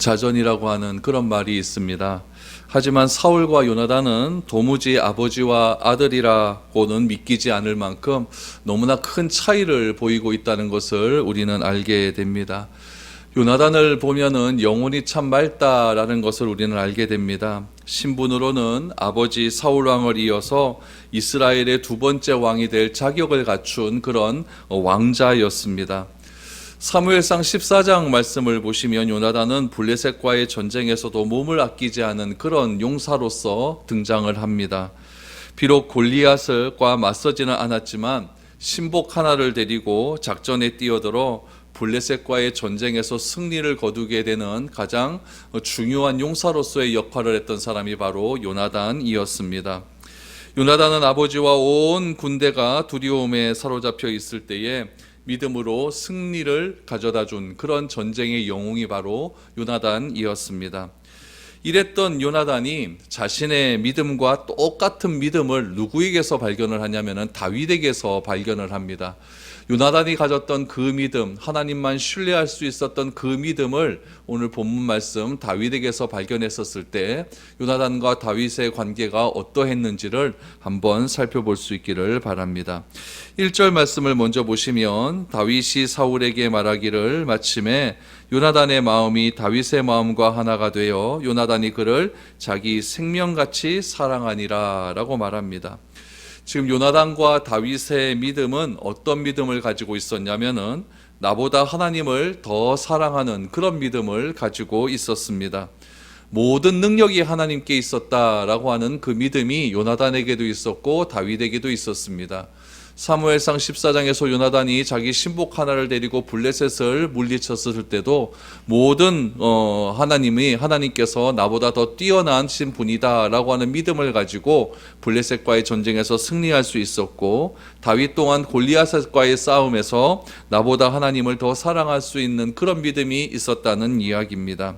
부자전이라고 하는 그런 말이 있습니다. 하지만 사울과 요나단은 도무지 아버지와 아들이라고는 믿기지 않을 만큼 너무나 큰 차이를 보이고 있다는 것을 우리는 알게 됩니다. 요나단을 보면은 영혼이 참 맑다라는 것을 우리는 알게 됩니다. 신분으로는 아버지 사울왕을 이어서 이스라엘의 두 번째 왕이 될 자격을 갖춘 그런 왕자였습니다. 사무엘상 14장 말씀을 보시면 요나단은 블레셋과의 전쟁에서도 몸을 아끼지 않은 그런 용사로서 등장을 합니다. 비록 골리앗과 맞서지는 않았지만 신복 하나를 데리고 작전에 뛰어들어 블레셋과의 전쟁에서 승리를 거두게 되는 가장 중요한 용사로서의 역할을 했던 사람이 바로 요나단이었습니다. 요나단은 아버지와 온 군대가 두려움에 사로잡혀 있을 때에 믿음으로 승리를 가져다 준 그런 전쟁의 영웅이 바로 요나단이었습니다. 이랬던 요나단이 자신의 믿음과 똑같은 믿음을 누구에게서 발견을 하냐면 다윗에게서 발견을 합니다. 요나단이 가졌던 그 믿음, 하나님만 신뢰할 수 있었던 그 믿음을 오늘 본문 말씀 다윗에게서 발견했었을 때 요나단과 다윗의 관계가 어떠했는지를 한번 살펴볼 수 있기를 바랍니다. 1절 말씀을 먼저 보시면 다윗이 사울에게 말하기를 마침에 요나단의 마음이 다윗의 마음과 하나가 되어 요나단이 그를 자기 생명같이 사랑하니라 라고 말합니다. 지금 요나단과 다윗의 믿음은 어떤 믿음을 가지고 있었냐면은 나보다 하나님을 더 사랑하는 그런 믿음을 가지고 있었습니다. 모든 능력이 하나님께 있었다라고 하는 그 믿음이 요나단에게도 있었고 다윗에게도 있었습니다. 사무엘상 14장에서 요나단이 자기 신복 하나를 데리고 블레셋을 물리쳤을 때도 모든 하나님께서 나보다 더 뛰어나신 분이다라고 하는 믿음을 가지고 블레셋과의 전쟁에서 승리할 수 있었고, 다윗 또한 골리앗과의 싸움에서 나보다 하나님을 더 사랑할 수 있는 그런 믿음이 있었다는 이야기입니다.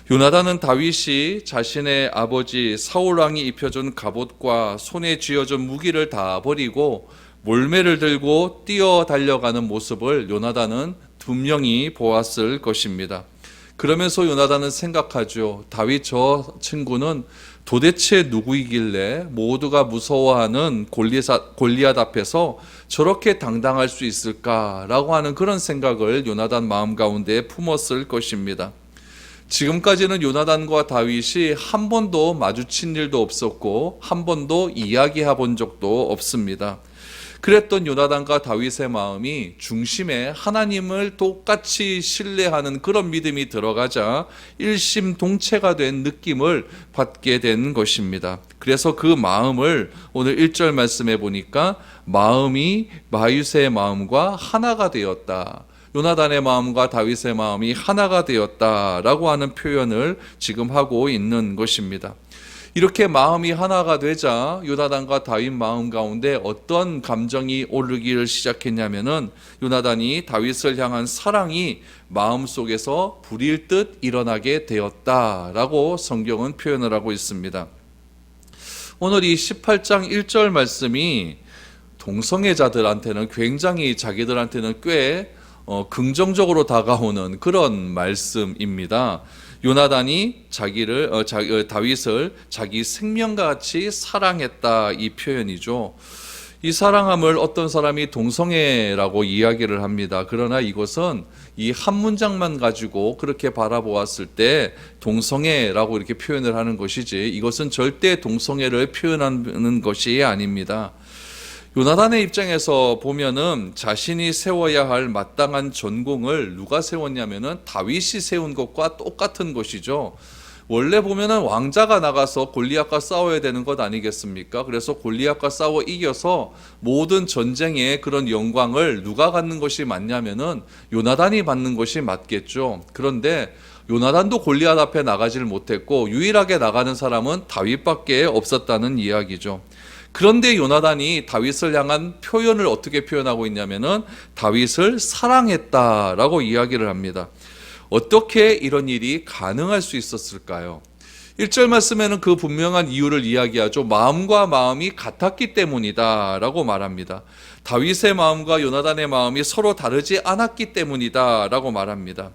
요나단은 다윗이 자신의 아버지 사울왕이 입혀준 갑옷과 손에 쥐어준 무기를 다 버리고 몰매를 들고 뛰어 달려가는 모습을 요나단은 분명히 보았을 것입니다. 그러면서 요나단은 생각하죠. 다윗 저 친구는 도대체 누구이길래 모두가 무서워하는 골리앗 앞에서 저렇게 당당할 수 있을까라고 하는 그런 생각을 요나단 마음 가운데 품었을 것입니다. 지금까지는 요나단과 다윗이 한 번도 마주친 일도 없었고 한 번도 이야기해 본 적도 없습니다. 그랬던 요나단과 다윗의 마음이 중심에 하나님을 똑같이 신뢰하는 그런 믿음이 들어가자 일심동체가 된 느낌을 받게 된 것입니다. 그래서 그 마음을 오늘 1절 말씀해 보니까 마음이 다윗의 마음과 하나가 되었다. 요나단의 마음과 다윗의 마음이 하나가 되었다라고 하는 표현을 지금 하고 있는 것입니다. 이렇게 마음이 하나가 되자 요나단과 다윗 마음 가운데 어떤 감정이 오르기를 시작했냐면은 요나단이 다윗을 향한 사랑이 마음속에서 불일 듯 일어나게 되었다라고 성경은 표현을 하고 있습니다. 오늘 이 18장 1절 말씀이 동성애자들한테는 굉장히 자기들한테는 꽤 긍정적으로 다가오는 그런 말씀입니다. 요나단이 다윗을 자기 생명같이 사랑했다, 이 표현이죠. 이 사랑함을 어떤 사람이 동성애라고 이야기를 합니다. 그러나 이것은 이 한 문장만 가지고 그렇게 바라보았을 때 동성애라고 이렇게 표현을 하는 것이지, 이것은 절대 동성애를 표현하는 것이 아닙니다. 요나단의 입장에서 보면은 자신이 세워야 할 마땅한 전공을 누가 세웠냐면은 다윗이 세운 것과 똑같은 것이죠. 원래 보면은 왕자가 나가서 골리앗과 싸워야 되는 것 아니겠습니까? 그래서 골리앗과 싸워 이겨서 모든 전쟁의 그런 영광을 누가 갖는 것이 맞냐면은 요나단이 받는 것이 맞겠죠. 그런데 요나단도 골리앗 앞에 나가질 못했고 유일하게 나가는 사람은 다윗밖에 없었다는 이야기죠. 그런데 요나단이 다윗을 향한 표현을 어떻게 표현하고 있냐면은 다윗을 사랑했다라고 이야기를 합니다. 어떻게 이런 일이 가능할 수 있었을까요? 1절 말씀에는 그 분명한 이유를 이야기하죠. 마음과 마음이 같았기 때문이다 라고 말합니다. 다윗의 마음과 요나단의 마음이 서로 다르지 않았기 때문이다 라고 말합니다.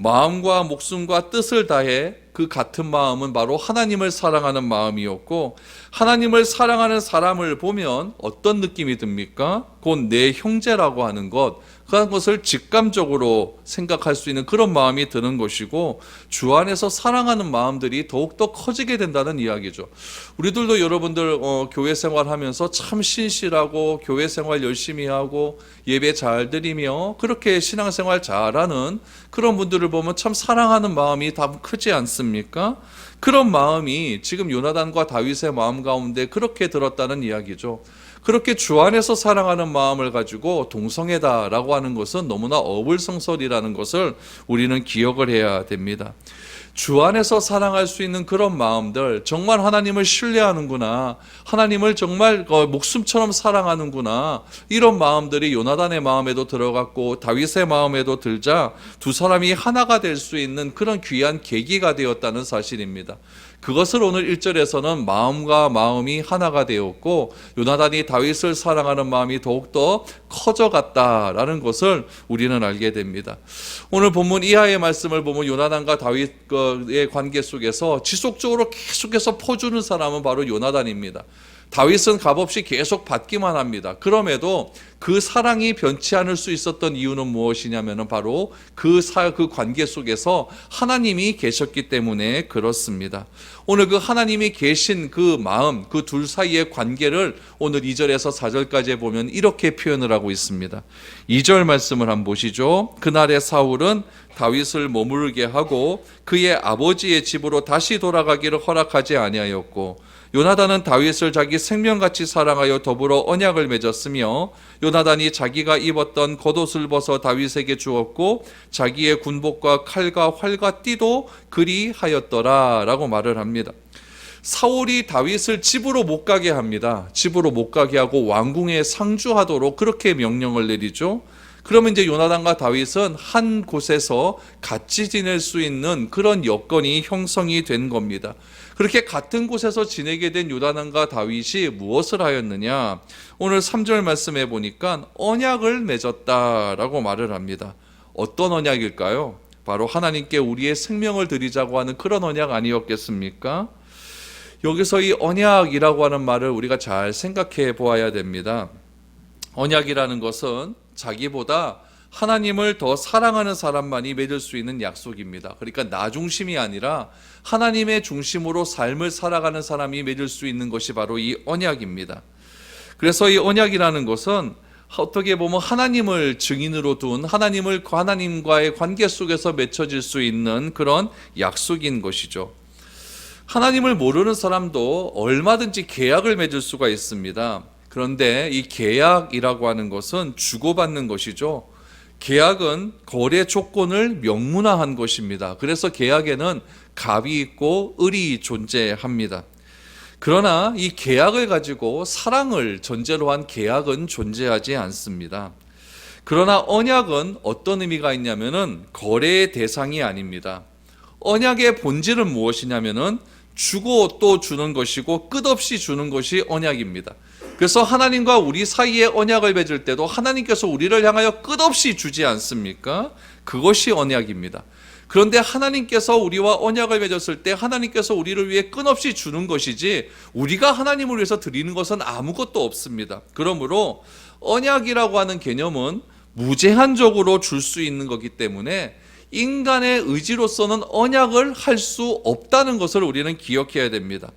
마음과 목숨과 뜻을 다해 그 같은 마음은 바로 하나님을 사랑하는 마음이었고, 하나님을 사랑하는 사람을 보면 어떤 느낌이 듭니까? 곧 내 형제라고 하는 것, 그런 것을 직감적으로 생각할 수 있는 그런 마음이 드는 것이고, 주 안에서 사랑하는 마음들이 더욱더 커지게 된다는 이야기죠. 우리들도 여러분들 교회 생활하면서 참 신실하고 교회 생활 열심히 하고 예배 잘 드리며 그렇게 신앙생활 잘하는 그런 분들을 보면 참 사랑하는 마음이 다 크지 않습니까? 그런 마음이 지금 요나단과 다윗의 마음 가운데 그렇게 들었다는 이야기죠. 그렇게 주 안에서 사랑하는 마음을 가지고 동성애다라고 하는 것은 너무나 어불성설이라는 것을 우리는 기억을 해야 됩니다. 주 안에서 사랑할 수 있는 그런 마음들, 정말 하나님을 신뢰하는구나, 하나님을 정말 목숨처럼 사랑하는구나, 이런 마음들이 요나단의 마음에도 들어갔고 다윗의 마음에도 들자 두 사람이 하나가 될 수 있는 그런 귀한 계기가 되었다는 사실입니다. 그것을 오늘 1절에서는 마음과 마음이 하나가 되었고 요나단이 다윗을 사랑하는 마음이 더욱더 커져갔다라는 것을 우리는 알게 됩니다. 오늘 본문 이하의 말씀을 보면 요나단과 다윗의 관계 속에서 지속적으로 계속해서 퍼주는 사람은 바로 요나단입니다. 다윗은 값없이 계속 받기만 합니다. 그럼에도 그 사랑이 변치 않을 수 있었던 이유는 무엇이냐면 바로 그 관계 속에서 하나님이 계셨기 때문에 그렇습니다. 오늘 그 하나님이 계신 그 마음, 그 둘 사이의 관계를 오늘 2절에서 4절까지 보면 이렇게 표현을 하고 있습니다. 2절 말씀을 한번 보시죠. 그날에 사울은 다윗을 머무르게 하고 그의 아버지의 집으로 다시 돌아가기를 허락하지 아니하였고 요나단은 다윗을 자기 생명같이 사랑하여 더불어 언약을 맺었으며 요나단이 자기가 입었던 겉옷을 벗어 다윗에게 주었고 자기의 군복과 칼과 활과 띠도 그리하였더라 라고 말을 합니다. 사울이 다윗을 집으로 못 가게 합니다. 집으로 못 가게 하고 왕궁에 상주하도록 그렇게 명령을 내리죠. 그러면 이제 요나단과 다윗은 한 곳에서 같이 지낼 수 있는 그런 여건이 형성이 된 겁니다. 그렇게 같은 곳에서 지내게 된 요나단과 다윗이 무엇을 하였느냐? 오늘 3절 말씀해 보니까 언약을 맺었다라고 말을 합니다. 어떤 언약일까요? 바로 하나님께 우리의 생명을 드리자고 하는 그런 언약 아니었겠습니까? 여기서 이 언약이라고 하는 말을 우리가 잘 생각해 보아야 됩니다. 언약이라는 것은 자기보다 하나님을 더 사랑하는 사람만이 맺을 수 있는 약속입니다. 그러니까 나 중심이 아니라 하나님의 중심으로 삶을 살아가는 사람이 맺을 수 있는 것이 바로 이 언약입니다. 그래서 이 언약이라는 것은 어떻게 보면 하나님을 증인으로 둔 하나님과의 관계 속에서 맺혀질 수 있는 그런 약속인 것이죠. 하나님을 모르는 사람도 얼마든지 계약을 맺을 수가 있습니다. 그런데 이 계약이라고 하는 것은 주고받는 것이죠. 계약은 거래 조건을 명문화한 것입니다. 그래서 계약에는 갑이 있고 을이 존재합니다. 그러나 이 계약을 가지고 사랑을 전제로 한 계약은 존재하지 않습니다. 그러나 언약은 어떤 의미가 있냐면은 거래의 대상이 아닙니다. 언약의 본질은 무엇이냐면은 주고 또 주는 것이고 끝없이 주는 것이 언약입니다. 그래서 하나님과 우리 사이에 언약을 맺을 때도 하나님께서 우리를 향하여 끝없이 주지 않습니까? 그것이 언약입니다. 그런데 하나님께서 우리와 언약을 맺었을 때 하나님께서 우리를 위해 끊없이 주는 것이지 우리가 하나님을 위해서 드리는 것은 아무것도 없습니다. 그러므로 언약이라고 하는 개념은 무제한적으로 줄 수 있는 거기 때문에 인간의 의지로서는 언약을 할 수 없다는 것을 우리는 기억해야 됩니다.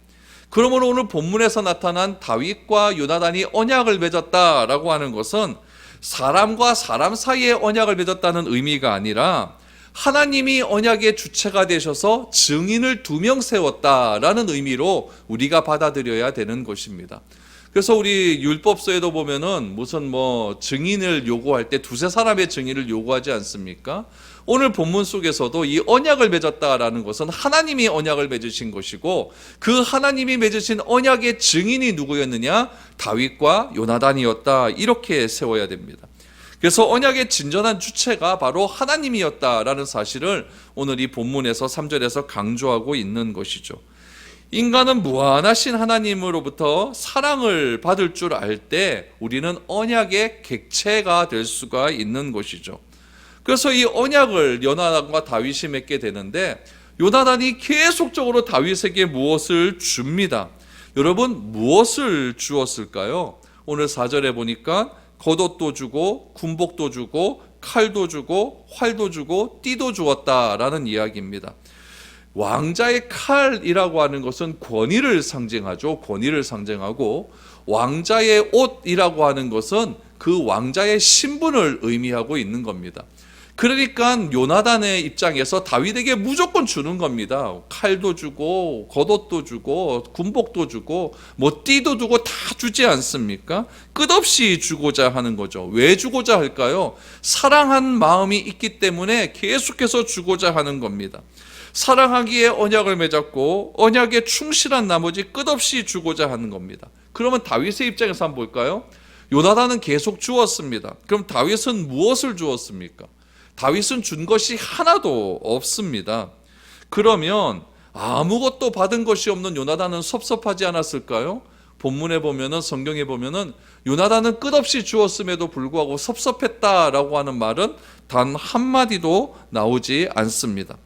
그러므로 오늘 본문에서 나타난 다윗과 요나단이 언약을 맺었다라고 하는 것은 사람과 사람 사이에 언약을 맺었다는 의미가 아니라 하나님이 언약의 주체가 되셔서 증인을 2명 세웠다라는 의미로 우리가 받아들여야 되는 것입니다. 그래서 우리 율법서에도 보면은 무슨 증인을 요구할 때 2-3사람의 증인을 요구하지 않습니까? 오늘 본문 속에서도 이 언약을 맺었다라는 것은 하나님이 언약을 맺으신 것이고 그 하나님이 맺으신 언약의 증인이 누구였느냐? 다윗과 요나단이었다. 이렇게 세워야 됩니다. 그래서 언약의 진정한 주체가 바로 하나님이었다라는 사실을 오늘 이 본문에서 3절에서 강조하고 있는 것이죠. 인간은 무한하신 하나님으로부터 사랑을 받을 줄 알 때 우리는 언약의 객체가 될 수가 있는 것이죠. 그래서 이 언약을 요나단과 다윗이 맺게 되는데, 요나단이 계속적으로 다윗에게 무엇을 줍니다. 여러분, 무엇을 주었을까요? 오늘 4절에 보니까 겉옷도 주고 군복도 주고 칼도 주고 활도 주고 띠도 주었다라는 이야기입니다. 왕자의 칼이라고 하는 것은 권위를 상징하죠. 권위를 상징하고, 왕자의 옷이라고 하는 것은 그 왕자의 신분을 의미하고 있는 겁니다. 그러니까 요나단의 입장에서 다윗에게 무조건 주는 겁니다. 칼도 주고 겉옷도 주고 군복도 주고 뭐 띠도 주고 다 주지 않습니까? 끝없이 주고자 하는 거죠. 왜 주고자 할까요? 사랑한 마음이 있기 때문에 계속해서 주고자 하는 겁니다. 사랑하기에 언약을 맺었고 언약에 충실한 나머지 끝없이 주고자 하는 겁니다. 그러면 다윗의 입장에서 한번 볼까요? 요나단은 계속 주었습니다. 그럼 다윗은 무엇을 주었습니까? 다윗은 준 것이 하나도 없습니다. 그러면 아무것도 받은 것이 없는 요나단은 섭섭하지 않았을까요? 본문에 보면은, 성경에 보면은 요나단은 끝없이 주었음에도 불구하고 섭섭했다라고 하는 말은 단 한마디도 나오지 않습니다.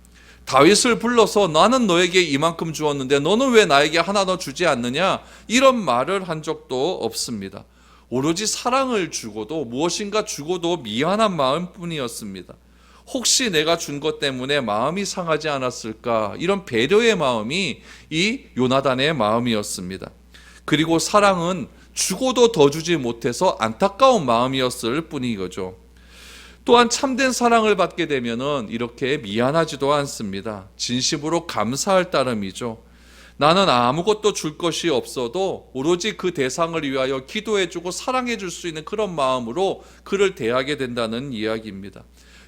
다윗을 불러서 나는 너에게 이만큼 주었는데 너는 왜 나에게 하나 더 주지 않느냐, 이런 말을 한 적도 없습니다. 오로지 사랑을 주고도, 무엇인가 주고도 미안한 마음뿐이었습니다. 혹시 내가 준 것 때문에 마음이 상하지 않았을까, 이런 배려의 마음이 이 요나단의 마음이었습니다. 그리고 사랑은 주고도 더 주지 못해서 안타까운 마음이었을 뿐이거죠. 또한 참된 사랑을 받게 되면은 이렇게 미안하지도 않습니다. 진심으로 감사할 따름이죠. 나는 아무것도 줄 것이 없어도 오로지 그 대상을 위하여 기도해주고 사랑해줄 수 있는 그런 마음으로 그를 대하게 된다는 이야기입니다.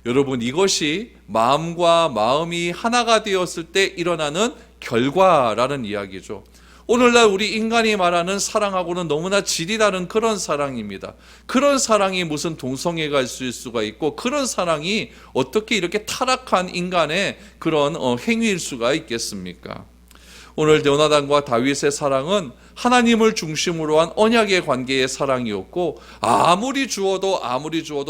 여러분, 이것이 마음과 마음이 하나가 되었을 때 일어나는 결과라는 이야기죠. 오늘날 우리 인간이 말하는 사랑하고는 너무나 질이 다른 그런 사랑입니다. 그런 사랑이 무슨 동성애가 있을 수가 있고, 그런 사랑이 어떻게 이렇게 타락한 인간의 그런 행위일 수가 있겠습니까? 오늘 요나단과 다윗의 사랑은 하나님을 중심으로 한 언약의 관계의 사랑이었고, 아무리 주어도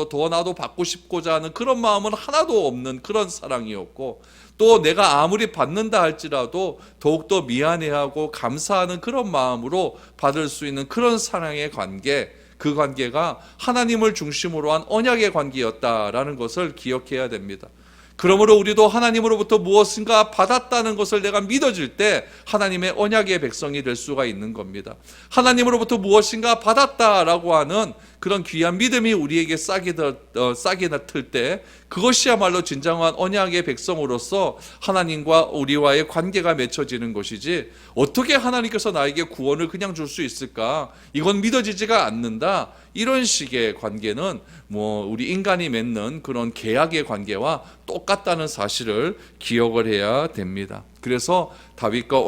더 나도 받고 싶고자 하는 그런 마음은 하나도 없는 그런 사랑이었고, 또 내가 아무리 받는다 할지라도 더욱더 미안해하고 감사하는 그런 마음으로 받을 수 있는 그런 사랑의 관계, 그 관계가 하나님을 중심으로 한 언약의 관계였다라는 것을 기억해야 됩니다. 그러므로 우리도 하나님으로부터 무엇인가 받았다는 것을 내가 믿어질 때 하나님의 언약의 백성이 될 수가 있는 겁니다. 하나님으로부터 무엇인가 받았다라고 하는 그런 귀한 믿음이 우리에게 싹이 나틀 때, 그것이야말로 진정한 언약의 백성으로서 하나님과 우리와의 관계가 맺혀지는 것이지, 어떻게 하나님께서 나에게 구원을 그냥 줄 수 있을까, 이건 믿어지지가 않는다, 이런 식의 관계는 우리 인간이 맺는 그런 계약의 관계와 똑같다는 사실을 기억을 해야 됩니다. 그래서 다윗과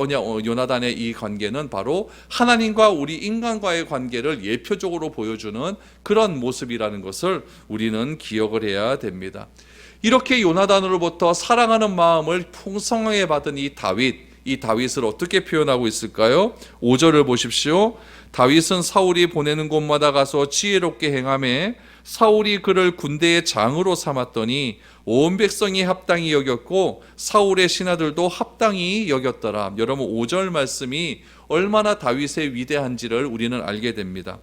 요나단의 이 관계는 바로 하나님과 우리 인간과의 관계를 예표적으로 보여주는 그런 모습이라는 것을 우리는 기억을 해야 됩니다. 이렇게 요나단으로부터 사랑하는 마음을 풍성하게 받은 이 다윗을 어떻게 표현하고 있을까요? 5절을 보십시오. 다윗은 사울이 보내는 곳마다 가서 지혜롭게 행하매 사울이 그를 군대의 장으로 삼았더니 온 백성이 합당히 여겼고 사울의 신하들도 합당히 여겼더라. 여러분, 5절 말씀이 얼마나 다윗의 위대한지를 우리는 알게 됩니다.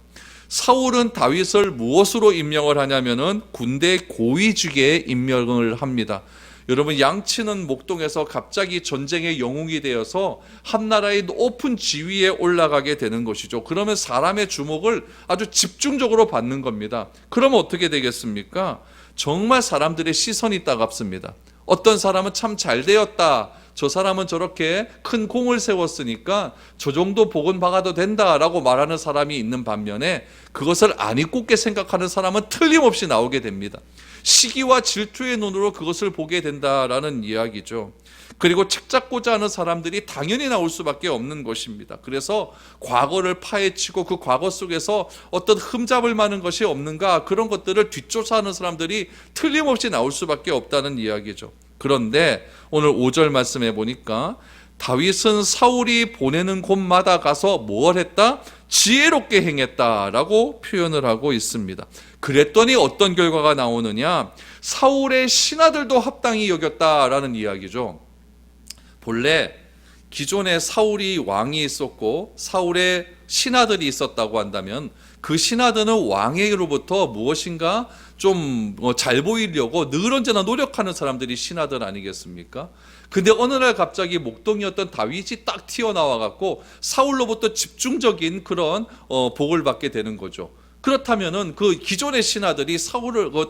사울은 다윗을 무엇으로 임명을 하냐면은 군대 고위직에 임명을 합니다. 여러분, 양치는 목동에서 갑자기 전쟁의 영웅이 되어서 한 나라의 높은 지위에 올라가게 되는 것이죠. 그러면 사람의 주목을 아주 집중적으로 받는 겁니다. 그러면 어떻게 되겠습니까? 정말 사람들의 시선이 따갑습니다. 어떤 사람은 참 잘 되었다, 저 사람은 저렇게 큰 공을 세웠으니까 저 정도 복은 박아도 된다라고 말하는 사람이 있는 반면에, 그것을 아니꼽게 생각하는 사람은 틀림없이 나오게 됩니다. 시기와 질투의 눈으로 그것을 보게 된다라는 이야기죠. 그리고 책잡고자 하는 사람들이 당연히 나올 수밖에 없는 것입니다. 그래서 과거를 파헤치고 그 과거 속에서 어떤 흠잡을 만한 것이 없는가, 그런 것들을 뒷조사하는 사람들이 틀림없이 나올 수밖에 없다는 이야기죠. 그런데 오늘 5절 말씀해 보니까 다윗은 사울이 보내는 곳마다 가서 뭘 했다? 지혜롭게 행했다라고 표현을 하고 있습니다. 그랬더니 어떤 결과가 나오느냐? 사울의 신하들도 합당히 여겼다라는 이야기죠. 본래 기존에 사울이 왕이 있었고 사울의 신하들이 있었다고 한다면 그 신하들은 왕에게로부터 무엇인가 좀 잘 보이려고 늘 언제나 노력하는 사람들이 신하들 아니겠습니까? 근데 어느 날 갑자기 목동이었던 다윗이 딱 튀어나와 갖고 사울로부터 집중적인 그런 복을 받게 되는 거죠. 그렇다면은 그 기존의 신하들이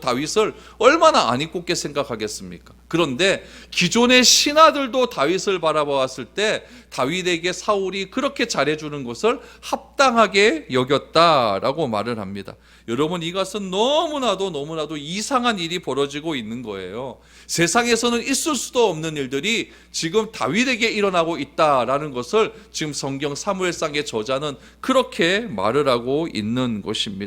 다윗을 얼마나 안 이롭게 생각하겠습니까? 그런데 기존의 신하들도 다윗을 바라보았을 때 다윗에게 사울이 그렇게 잘해주는 것을 합당하게 여겼다라고 말을 합니다. 여러분, 이것은 너무나도 이상한 일이 벌어지고 있는 거예요. 세상에서는 있을 수도 없는 일들이 지금 다윗에게 일어나고 있다라는 것을 지금 성경 사무엘상의 저자는 그렇게 말을 하고 있는 것입니다.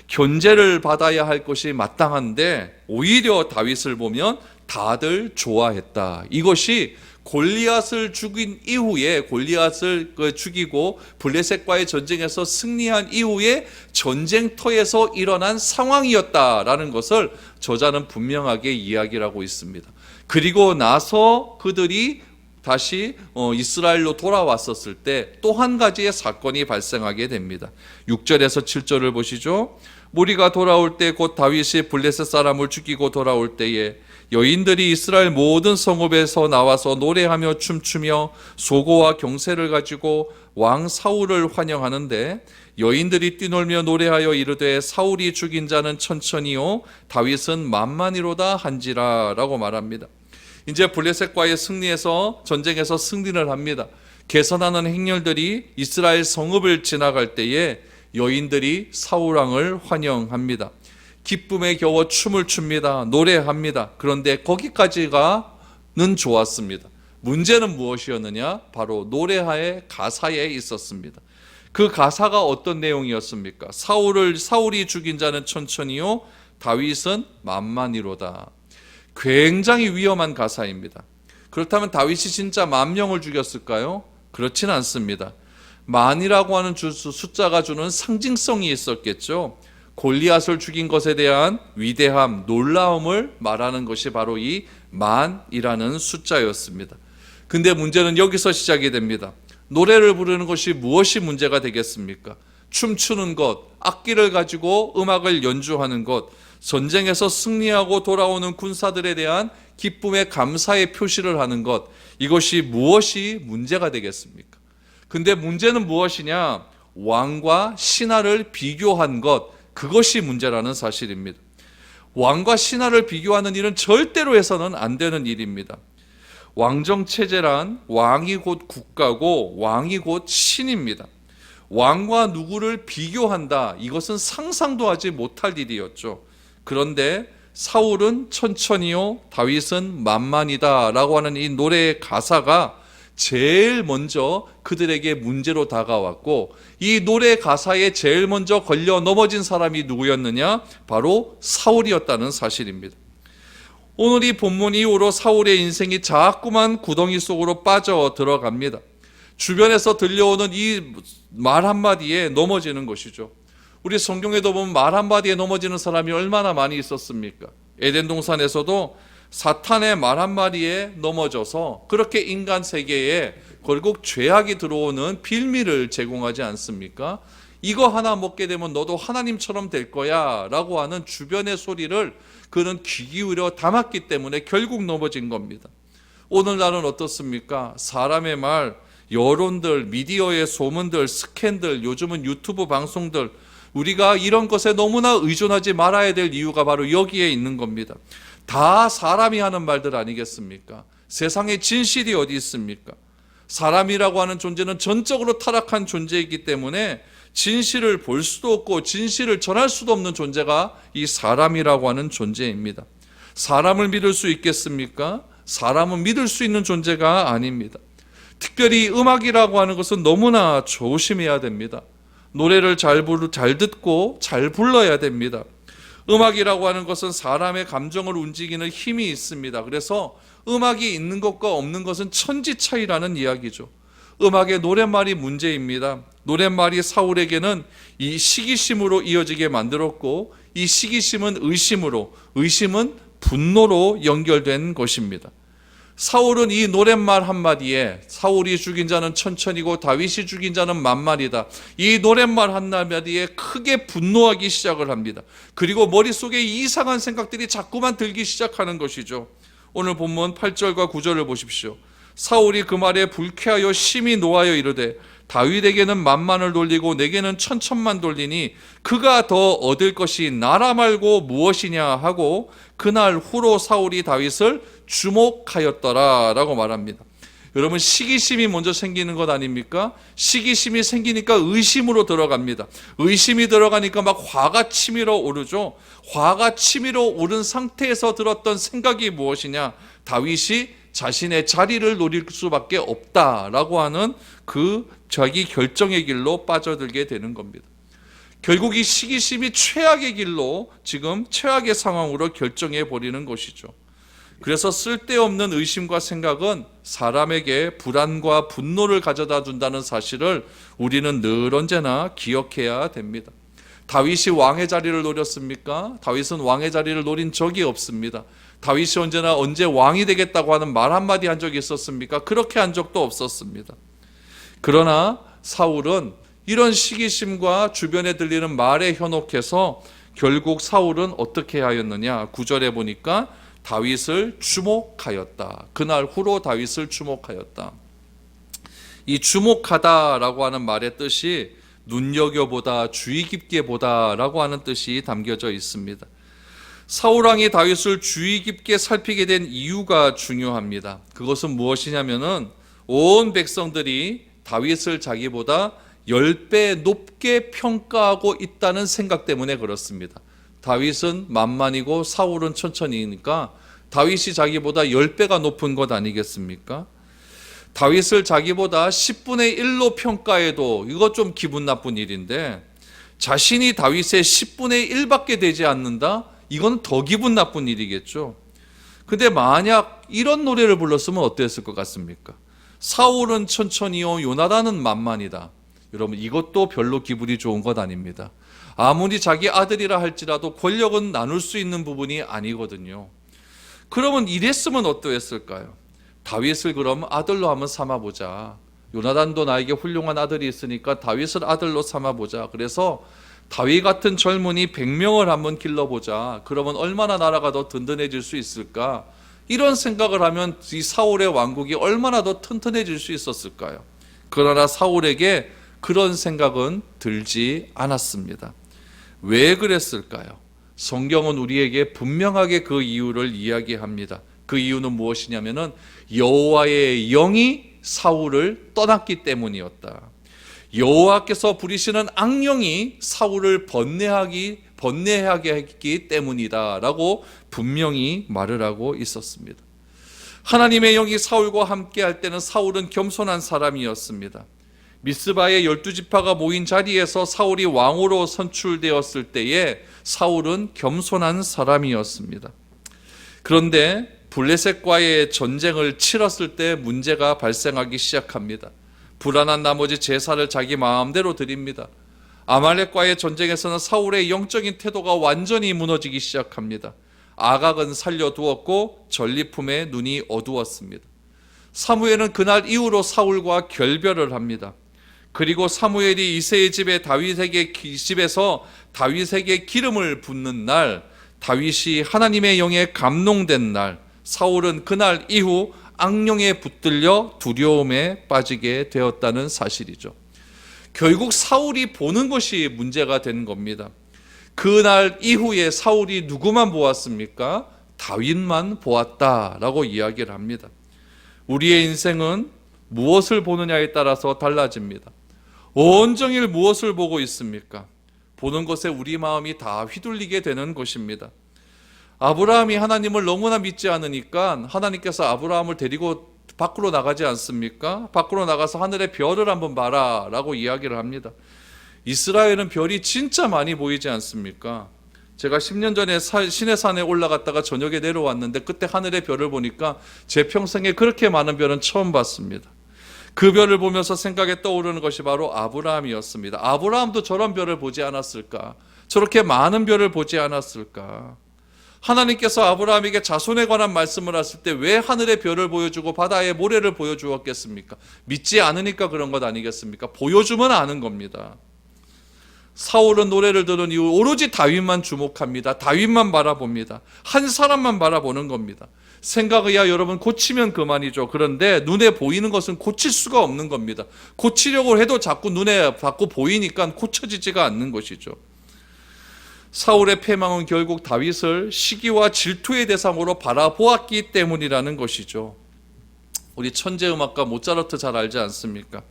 견제를 받아야 할 것이 마땅한데 오히려 다윗을 보면 다들 좋아했다. 이것이 골리앗을 죽인 이후에, 골리앗을 죽이고 블레셋과의 전쟁에서 승리한 이후에 전쟁터에서 일어난 상황이었다라는 것을 저자는 분명하게 이야기를 하고 있습니다. 그리고 나서 그들이 다시 이스라엘로 돌아왔었을 때 또 한 가지의 사건이 발생하게 됩니다. 6절에서 7절을 보시죠. 무리가 돌아올 때 곧 다윗이 블레셋 사람을 죽이고 돌아올 때에 여인들이 이스라엘 모든 성읍에서 나와서 노래하며 춤추며 소고와 경새를 가지고 왕 사울을 환영하는데 여인들이 뛰놀며 노래하여 이르되 사울이 죽인 자는 천천히요 다윗은 만만히로다 한지라 라고 말합니다. 이제 블레셋과의 전쟁에서 승리를 합니다. 개선하는 행렬들이 이스라엘 성읍을 지나갈 때에 여인들이 사울왕을 환영합니다. 기쁨에 겨워 춤을 춥니다. 노래합니다. 그런데 거기까지는 좋았습니다. 문제는 무엇이었느냐? 바로 노래하의 가사에 있었습니다. 그 가사가 어떤 내용이었습니까? 사울이 죽인 자는 천천히요 다윗은 만만히로다. 굉장히 위험한 가사입니다. 그렇다면 다윗이 진짜 10,000명을 죽였을까요? 그렇진 않습니다. 만이라고 하는 숫자가 주는 상징성이 있었겠죠. 골리앗을 죽인 것에 대한 위대함, 놀라움을 말하는 것이 바로 이 만이라는 숫자였습니다. 근데 문제는 여기서 시작이 됩니다. 노래를 부르는 것이 무엇이 문제가 되겠습니까? 춤추는 것, 악기를 가지고 음악을 연주하는 것, 전쟁에서 승리하고 돌아오는 군사들에 대한 기쁨의 감사의 표시를 하는 것, 이것이 무엇이 문제가 되겠습니까? 근데 문제는 무엇이냐? 왕과 신하를 비교한 것, 그것이 문제라는 사실입니다. 왕과 신하를 비교하는 일은 절대로 해서는 안 되는 일입니다. 왕정체제란 왕이 곧 국가고 왕이 곧 신입니다. 왕과 누구를 비교한다, 이것은 상상도 하지 못할 일이었죠. 그런데 사울은 천천히요 다윗은 만만이다 라고 하는 이 노래의 가사가 제일 먼저 그들에게 문제로 다가왔고, 이 노래 가사에 제일 먼저 걸려 넘어진 사람이 누구였느냐? 바로 사울이었다는 사실입니다. 오늘 이 본문 이후로 사울의 인생이 자꾸만 구덩이 속으로 빠져 들어갑니다. 주변에서 들려오는 이 말 한마디에 넘어지는 것이죠. 우리 성경에도 보면 말 한마디에 넘어지는 사람이 얼마나 많이 있었습니까? 에덴 동산에서도 사탄의 말 한마디에 넘어져서 그렇게 인간 세계에 결국 죄악이 들어오는 빌미를 제공하지 않습니까? 이거 하나 먹게 되면 너도 하나님처럼 될 거야 라고 하는 주변의 소리를 그는 귀 기울여 담았기 때문에 결국 넘어진 겁니다. 오늘날은 어떻습니까? 사람의 말, 여론들, 미디어의 소문들, 스캔들, 요즘은 유튜브 방송들, 우리가 이런 것에 너무나 의존하지 말아야 될 이유가 바로 여기에 있는 겁니다. 다 사람이 하는 말들 아니겠습니까? 세상에 진실이 어디 있습니까? 사람이라고 하는 존재는 전적으로 타락한 존재이기 때문에 진실을 볼 수도 없고 진실을 전할 수도 없는 존재가 이 사람이라고 하는 존재입니다. 사람을 믿을 수 있겠습니까? 사람은 믿을 수 있는 존재가 아닙니다. 특별히 음악이라고 하는 것은 너무나 조심해야 됩니다. 노래를 잘 듣고 잘 불러야 됩니다. 음악이라고 하는 것은 사람의 감정을 움직이는 힘이 있습니다. 그래서 음악이 있는 것과 없는 것은 천지 차이라는 이야기죠. 음악의 노랫말이 문제입니다. 노랫말이 사울에게는 이 시기심으로 이어지게 만들었고, 이 시기심은 의심으로, 의심은 분노로 연결된 것입니다. 사울은 이 노랫말 한마디에 사울이 죽인 자는 천천이고 다윗이 죽인 자는 만만이다, 이 노랫말 한마디에 크게 분노하기 시작을 합니다. 그리고 머릿속에 이상한 생각들이 자꾸만 들기 시작하는 것이죠. 오늘 본문 8절과 9절을 보십시오. 사울이 그 말에 불쾌하여 심히 노하여 이르되 다윗에게는 만만을 돌리고 내게는 천천만 돌리니 그가 더 얻을 것이 나라 말고 무엇이냐 하고 그날 후로 사울이 다윗을 주목하였더라 라고 말합니다. 여러분, 시기심이 먼저 생기는 것 아닙니까? 시기심이 생기니까 의심으로 들어갑니다. 의심이 들어가니까 막 화가 치밀어 오르죠. 화가 치밀어 오른 상태에서 들었던 생각이 무엇이냐? 다윗이 자신의 자리를 노릴 수밖에 없다라고 하는 그 자기 결정의 길로 빠져들게 되는 겁니다. 결국 이 시기심이 최악의 길로, 지금 최악의 상황으로 결정해 버리는 것이죠. 그래서 쓸데없는 의심과 생각은 사람에게 불안과 분노를 가져다 준다는 사실을 우리는 늘 언제나 기억해야 됩니다. 다윗이 왕의 자리를 노렸습니까? 다윗은 왕의 자리를 노린 적이 없습니다. 다윗이 언제 왕이 되겠다고 하는 말 한마디 한 적이 있었습니까? 그렇게 한 적도 없었습니다. 그러나 사울은 이런 시기심과 주변에 들리는 말에 현혹해서 결국 사울은 어떻게 하였느냐? 9절에 보니까 다윗을 주목하였다. 그날 후로 다윗을 주목하였다. 이 주목하다라고 하는 말의 뜻이 눈여겨보다, 주의 깊게 보다라고 하는 뜻이 담겨져 있습니다. 사울왕이 다윗을 주의 깊게 살피게 된 이유가 중요합니다. 그것은 무엇이냐면은 온 백성들이 다윗을 자기보다 10배 높게 평가하고 있다는 생각 때문에 그렇습니다. 다윗은 만만이고 사울은 천천히니까 다윗이 자기보다 10배가 높은 것 아니겠습니까? 다윗을 자기보다 10분의 1로 평가해도 이거 좀 기분 나쁜 일인데, 자신이 다윗의 10분의 1밖에 되지 않는다? 이건 더 기분 나쁜 일이겠죠. 근데 만약 이런 노래를 불렀으면 어땠을 것 같습니까? 사울은 천천히요, 요나단은 만만이다. 여러분, 이것도 별로 기분이 좋은 것 아닙니다. 아무리 자기 아들이라 할지라도 권력은 나눌 수 있는 부분이 아니거든요. 그러면 이랬으면 어떠했을까요? 다윗을 그럼 아들로 한번 삼아보자. 요나단도 나에게 훌륭한 아들이 있으니까 다윗을 아들로 삼아보자. 그래서 다윗 같은 젊은이 100명을 한번 길러보자. 그러면 얼마나 나라가 더 든든해질 수 있을까? 이런 생각을 하면 이 사울의 왕국이 얼마나 더 튼튼해질 수 있었을까요? 그러나 사울에게 그런 생각은 들지 않았습니다. 왜 그랬을까요? 성경은 우리에게 분명하게 그 이유를 이야기합니다. 그 이유는 무엇이냐면은 여호와의 영이 사울을 떠났기 때문이었다. 여호와께서 부리시는 악령이 사울을 번뇌하게 했기 때문이다라고 분명히 말을 하고 있었습니다. 하나님의 영이 사울과 함께 할 때는 사울은 겸손한 사람이었습니다. 미스바의 12지파가 모인 자리에서 사울이 왕으로 선출되었을 때에 사울은 겸손한 사람이었습니다. 그런데 블레셋과의 전쟁을 치렀을 때 문제가 발생하기 시작합니다. 불안한 나머지 제사를 자기 마음대로 드립니다. 아말렉과의 전쟁에서는 사울의 영적인 태도가 완전히 무너지기 시작합니다. 아각은 살려두었고 전리품에 눈이 어두웠습니다. 사무엘은 그날 이후로 사울과 결별을 합니다. 그리고 사무엘이 이새의 집에서 다윗에게 기름을 붓는 날, 다윗이 하나님의 영에 감동된 날, 사울은 그날 이후 악령에 붙들려 두려움에 빠지게 되었다는 사실이죠. 결국 사울이 보는 것이 문제가 된 겁니다. 그날 이후에 사울이 누구만 보았습니까? 다윗만 보았다라고 이야기를 합니다. 우리의 인생은 무엇을 보느냐에 따라서 달라집니다. 온종일 무엇을 보고 있습니까? 보는 것에 우리 마음이 다 휘둘리게 되는 것입니다. 아브라함이 하나님을 너무나 믿지 않으니까 하나님께서 아브라함을 데리고 밖으로 나가지 않습니까? 밖으로 나가서 하늘의 별을 한번 봐라 라고 이야기를 합니다. 이스라엘은 별이 진짜 많이 보이지 않습니까? 제가 10년 전에 시내산에 올라갔다가 저녁에 내려왔는데 그때 하늘의 별을 보니까 제 평생에 그렇게 많은 별은 처음 봤습니다. 그 별을 보면서 생각에 떠오르는 것이 바로 아브라함이었습니다. 아브라함도 저런 별을 보지 않았을까? 저렇게 많은 별을 보지 않았을까? 하나님께서 아브라함에게 자손에 관한 말씀을 하실 때 왜 하늘의 별을 보여주고 바다의 모래를 보여주었겠습니까? 믿지 않으니까 그런 것 아니겠습니까? 보여주면 아는 겁니다. 사울은 노래를 들은 이후 오로지 다윗만 주목합니다. 다윗만 바라봅니다. 한 사람만 바라보는 겁니다. 생각이야 여러분 고치면 그만이죠. 그런데 눈에 보이는 것은 고칠 수가 없는 겁니다. 고치려고 해도 자꾸 눈에 자꾸 보이니까 고쳐지지가 않는 것이죠. 사울의 패망은 결국 다윗을 시기와 질투의 대상으로 바라보았기 때문이라는 것이죠. 우리 천재음악가 모차르트 잘 알지 않습니까?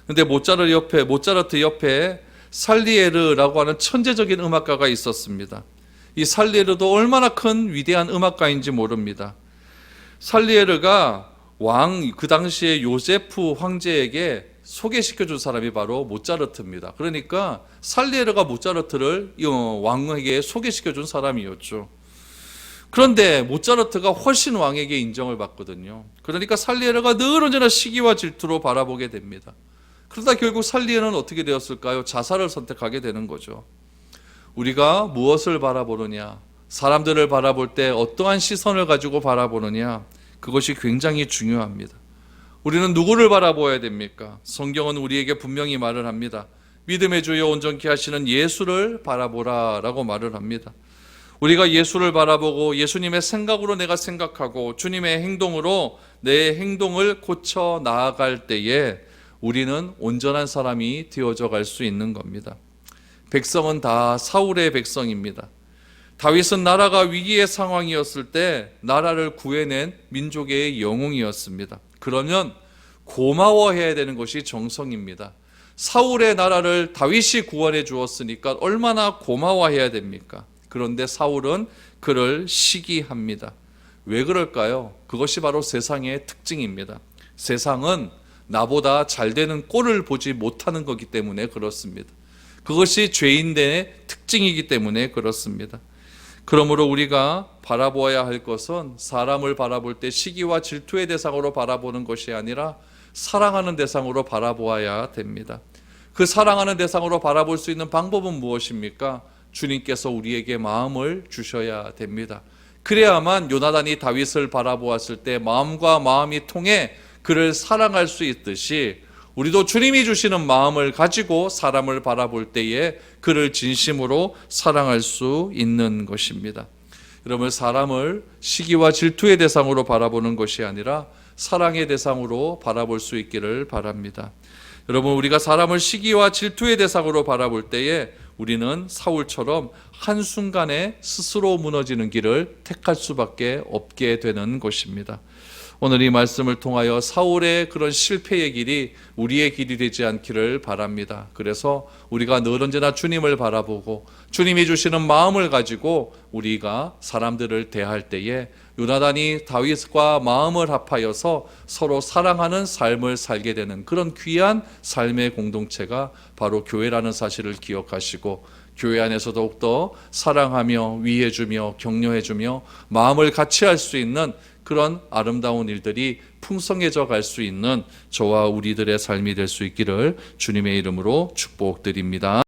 근데 모차르트 옆에 살리에르라고 하는 천재적인 음악가가 있었습니다. 이 살리에르도 얼마나 큰 위대한 음악가인지 모릅니다. 살리에르가 그 당시에 요세프 황제에게 소개시켜준 사람이 바로 모차르트입니다. 그러니까 살리에르가 모차르트를 왕에게 소개시켜준 사람이었죠. 그런데 모차르트가 훨씬 왕에게 인정을 받거든요. 그러니까 살리에르가 늘 언제나 시기와 질투로 바라보게 됩니다. 그러다 결국 살리에르는 어떻게 되었을까요? 자살을 선택하게 되는 거죠. 우리가 무엇을 바라보느냐, 사람들을 바라볼 때 어떠한 시선을 가지고 바라보느냐, 그것이 굉장히 중요합니다. 우리는 누구를 바라보아야 됩니까? 성경은 우리에게 분명히 말을 합니다. 믿음의 주여 온전케 하시는 예수를 바라보라 라고 말을 합니다. 우리가 예수를 바라보고 예수님의 생각으로 내가 생각하고 주님의 행동으로 내 행동을 고쳐 나아갈 때에 우리는 온전한 사람이 되어져 갈 수 있는 겁니다. 백성은 다 사울의 백성입니다. 다윗은 나라가 위기의 상황이었을 때 나라를 구해낸 민족의 영웅이었습니다. 그러면 고마워해야 되는 것이 정성입니다. 사울의 나라를 다윗이 구원해 주었으니까 얼마나 고마워해야 됩니까? 그런데 사울은 그를 시기합니다. 왜 그럴까요? 그것이 바로 세상의 특징입니다. 세상은 나보다 잘 되는 꼴을 보지 못하는 거기 때문에 그렇습니다. 그것이 죄인의 특징이기 때문에 그렇습니다. 그러므로 우리가 바라보아야 할 것은 사람을 바라볼 때 시기와 질투의 대상으로 바라보는 것이 아니라 사랑하는 대상으로 바라보아야 됩니다. 그 사랑하는 대상으로 바라볼 수 있는 방법은 무엇입니까? 주님께서 우리에게 마음을 주셔야 됩니다. 그래야만 요나단이 다윗을 바라보았을 때 마음과 마음이 통해 그를 사랑할 수 있듯이 우리도 주님이 주시는 마음을 가지고 사람을 바라볼 때에 그를 진심으로 사랑할 수 있는 것입니다. 여러분, 사람을 시기와 질투의 대상으로 바라보는 것이 아니라 사랑의 대상으로 바라볼 수 있기를 바랍니다. 여러분, 우리가 사람을 시기와 질투의 대상으로 바라볼 때에 우리는 사울처럼 한순간에 스스로 무너지는 길을 택할 수밖에 없게 되는 것입니다. 오늘 이 말씀을 통하여 사울의 그런 실패의 길이 우리의 길이 되지 않기를 바랍니다. 그래서 우리가 늘 언제나 주님을 바라보고 주님이 주시는 마음을 가지고 우리가 사람들을 대할 때에 요나단이 다윗과 마음을 합하여서 서로 사랑하는 삶을 살게 되는 그런 귀한 삶의 공동체가 바로 교회라는 사실을 기억하시고 교회 안에서 더욱더 사랑하며 위해주며 격려해주며 마음을 같이 할 수 있는 그런 아름다운 일들이 풍성해져 갈 수 있는 저와 우리들의 삶이 될 수 있기를 주님의 이름으로 축복드립니다.